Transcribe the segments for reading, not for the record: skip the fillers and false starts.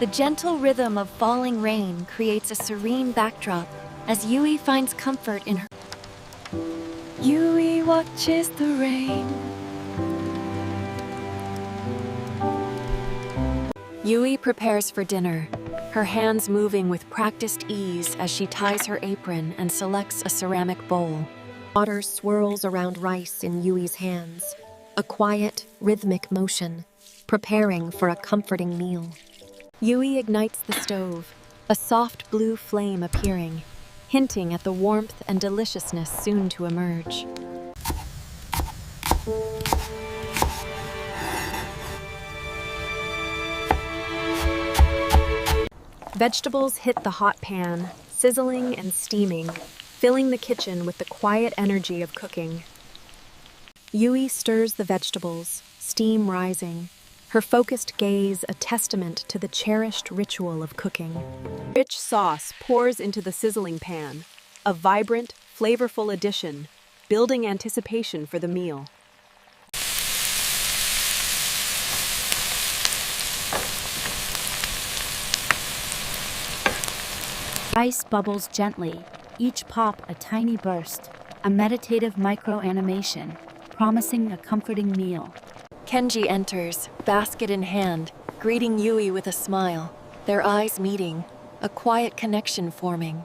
The gentle rhythm of falling rain creates a serene backdrop as Yui finds comfort in her. Yui watches the rain. Yui prepares for dinner, her hands moving with practiced ease as she ties her apron and selects a ceramic bowl. Water swirls around rice in Yui's hands, a quiet, rhythmic motion, preparing for a comforting meal. Yui ignites the stove, a soft blue flame appearing, hinting at the warmth and deliciousness soon to emerge. Vegetables hit the hot pan, sizzling and steaming, filling the kitchen with the quiet energy of cooking. Yui stirs the vegetables, steam rising, her focused gaze a testament to the cherished ritual of cooking. Rich sauce pours into the sizzling pan, a vibrant, flavorful addition, building anticipation for the meal. Rice bubbles gently, each pop a tiny burst, a meditative micro-animation, promising a comforting meal. Kenji enters, basket in hand, greeting Yui with a smile, their eyes meeting, a quiet connection forming.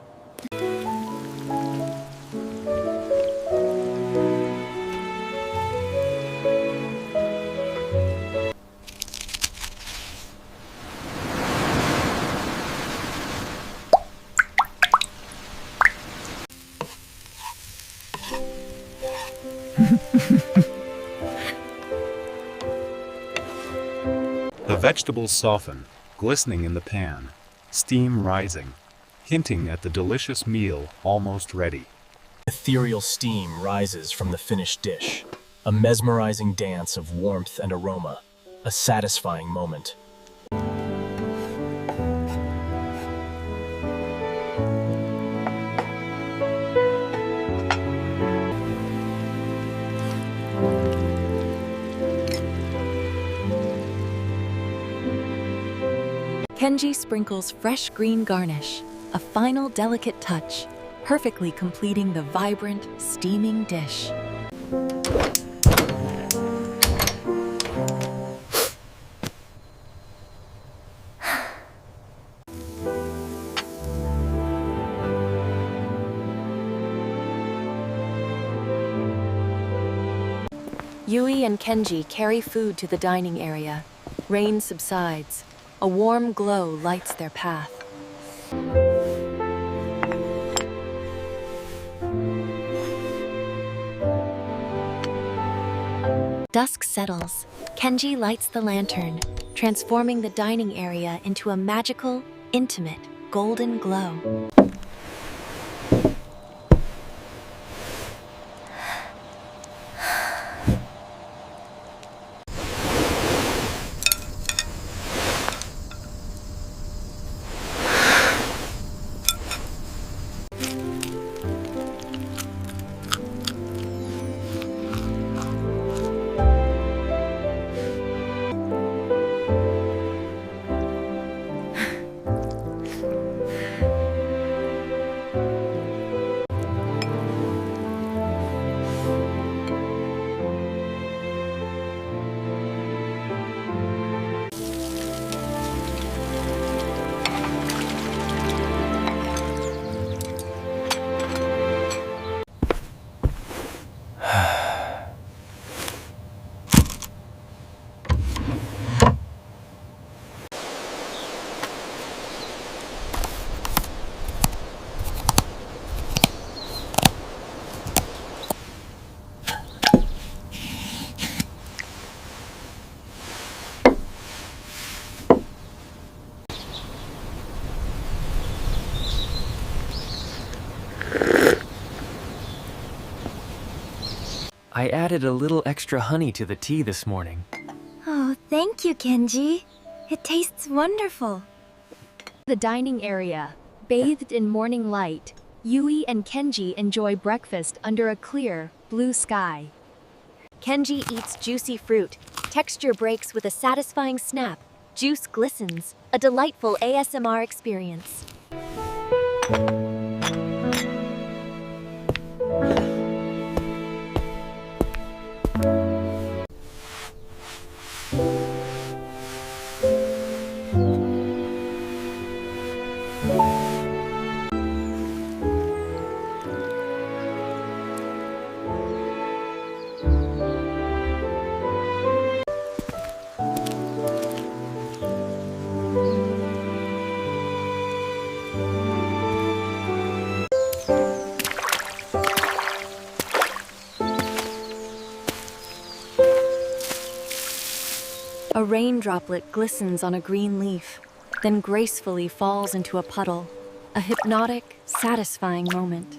The vegetables soften, glistening in the pan, steam rising, hinting at the delicious meal almost ready. Ethereal steam rises from the finished dish, a mesmerizing dance of warmth and aroma, a satisfying moment. Kenji sprinkles fresh green garnish, a final delicate touch, perfectly completing the vibrant, steaming dish. Yui and Kenji carry food to the dining area. Rain subsides. A warm glow lights their path. Dusk settles. Kenji lights the lantern, transforming the dining area into a magical, intimate, golden glow. I added a little extra honey to the tea this morning. Oh, thank you, Kenji. It tastes wonderful. The dining area. Bathed in morning light, Yui and Kenji enjoy breakfast under a clear, blue sky. Kenji eats juicy fruit. Texture breaks with a satisfying snap, Juice glistens, a delightful ASMR experience. A raindroplet glistens on a green leaf, then gracefully falls into a puddle. A hypnotic, satisfying moment.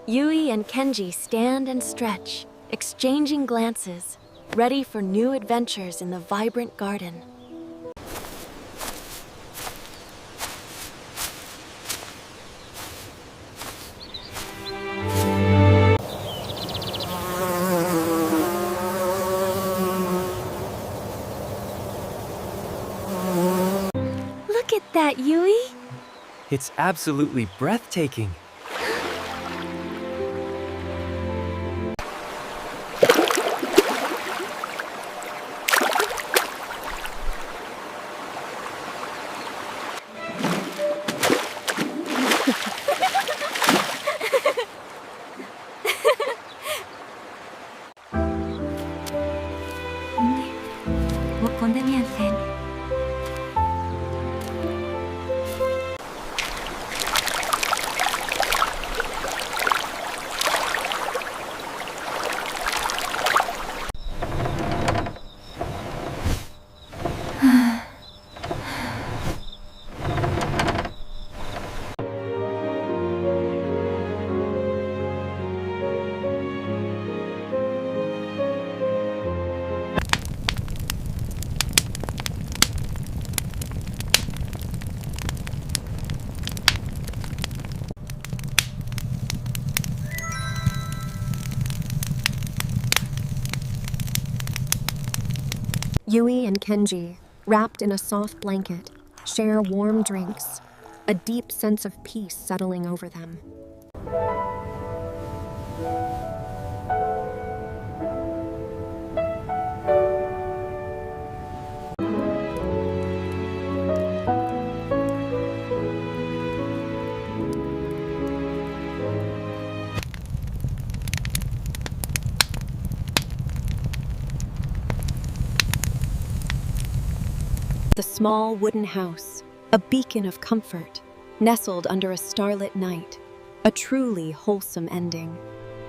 Yui and Kenji stand and stretch, exchanging glances, ready for new adventures in the vibrant garden. Look at that, Yui! It's absolutely breathtaking. Yui and Kenji, wrapped in a soft blanket, share warm drinks, a deep sense of peace settling over them. The small wooden house, a beacon of comfort, nestled under a starlit night, a truly wholesome ending.